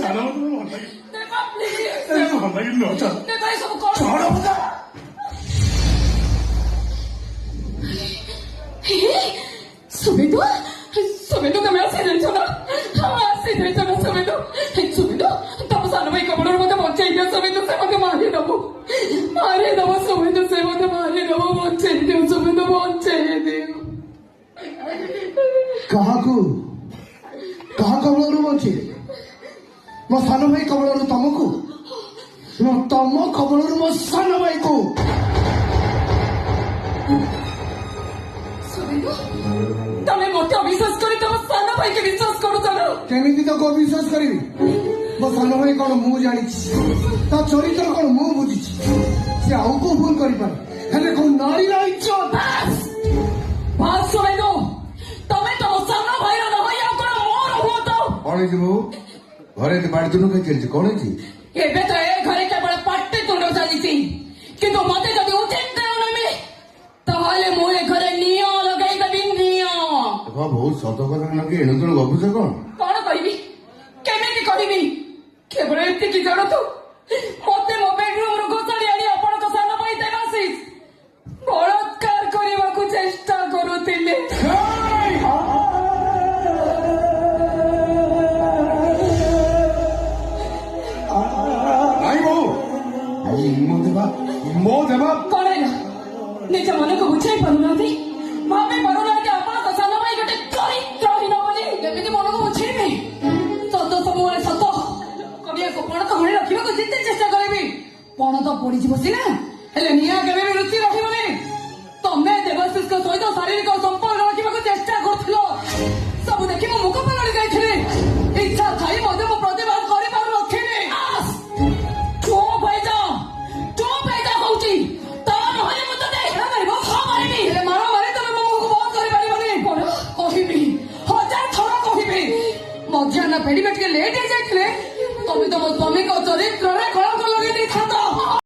ଛାଡ଼ ଭଲ ଲାଗିନି ସୁମିତ ସୁମିତ ତମେ ଆସିଯାଇଛ ନା ଆସିଯାଇଛ ନା ସୁମିତ ସୁମିତ ତମ ସାନ ଭାଇ କବଳରୁ ମତେ ବଞ୍ଚେଇ ଦିଅ ସୁମିତ ସେ ମତେ ମାରିଦବ ସୁମିତ ସେ ମତେ ମାରିଦବ ବଞ୍ଚେଇ ଦିଅ ସୁମିତ ବଞ୍ଚେଇ ଦିଅ କାହାକୁ କାହା କବଳରୁ ବଞ୍ଚେଇ ମୋ ସାନ ଭାଇ କବଳରୁ ତମକୁ ତମ କବଳରୁ ମୋ ସାନ ଭାଇକୁ ତମେ ମତେ ଅବିଶ୍ୱାସ କରି ତମ ସାନ ଭାଇକି ବିଶ୍ୱାସ କରୁଛ ନା କେମିତି ତାକୁ ଅବିଶ୍ୱାସ କରିବି ମୋ ସାନ ଭାଇ କଣ ମୁଁ ଜାଣିଛି ତା ଚରିତ୍ର କଣ ମୁଁ ବୁଝିଛି ସେ ଆଉ କୋଉ ଭୁଲ କରିପାରେ ହେଲେ କୋଉ ନାରୀର ଇଜ୍ଜତ ଶୁଣେଇଦୁ ତମେ ତମ ସାନ ଭାଇର ନ ହୋଇ ଆଉ କଣ ମୋର ହୁଅ ତ କଣ ହେଇଛି ବୋଉ ଘରେ ଏତେ ବାଡ଼ି ତୁଣ୍ଡ ଖାଇ ଚାଲିଛି କଣ ହେଇଛି ଏବେ ତ ଏ ଘରେ କେବଳ ପାଟି ତୁଣ୍ଡ ଚାଲିଛି କିନ୍ତୁ ମତେ ଯଦି ଉଚିତ ଦେୟ ନ ମିଳେ ତାହେଲେ ମୁଁ ଏ ଘରେ ନିଆଁ ଲଗାଇଦେବି ନିଆଁ ଦେଖ ବହୁତ ସତ କଥା ନକି ଏଣୁ ତେଣୁ ଗପୁଛ କଣ କହିବି କେମିତି କହିବି କେବଳ ଏତିକି ଜାଣନ୍ତୁ ମତେ ମୋ ବେଡରୁମରୁ ଘୋଷାଡ଼ି ଆଣି ଆପଣଙ୍କ ସାନ ଭାଇ ଦେବାଶିଷ ବଳାତ୍କାର କରିବାକୁ ଚେଷ୍ଟା କରୁଥିଲେ ମୋ ଦେବା କଣ ହେଲା ନିଜ ମନକୁ ବୁଝାଇ ପାରୁନାହାନ୍ତି ଭାବି ପାରୁନାହାନ୍ତି ଆପଣଙ୍କ ସାନ ଭାଇ ଗୋଟେ ଚରିତ୍ରହୀନ ବୋଲି କେମିତି ମନକୁ ବୁଝେଇବେ ସତ ସବୁବେଳେ ସତ କରିବାକୁ ପଣ ତ ଭଳି ରଖିବାକୁ ଯେତେ ଚେଷ୍ଟା କରିବି ପଣ ତ ପଡିଯିବ ସିନା ହେଲେ ନିଆଁ କେବେ ବି ରୁଚି ରଖିବନି ତମେ ଦେବାଶିଷଙ୍କ ସହିତ ଶାରୀରିକ ସମ୍ପର୍କ ରଖିବାକୁ ଚେଷ୍ଟା କରୁଥିଲ ସବୁ ଦେଖି ମୁଁ ମୁଖ ପାଲଟି ଯାଇଥିଲି ଇଚ୍ଛା ଥାଇ ମଧ୍ୟ ମୁଁ ପ୍ରତିବାଦ କରିପାରୁନଥିଲି ଚୁପ୍ ହେଇଯା କହୁଛି ତା ନହେଲେ ମୁଁ ତତେ ମାରିବି ହେଲେ ମାର ମାରି ତମେ ମୋ ମୁଖକୁ ବନ୍ଦ କରିପାରିବନି କଣ କହିବି 1000 ଥର କହିବି ମଧ୍ୟାହ୍ନ ଫେରିବା ଟିକେ ଲେଟ୍ ହେଇଯାଇଥିଲେ ତମେ ତମ ସ୍ୱାମୀଙ୍କ ଚରିତ୍ରରେ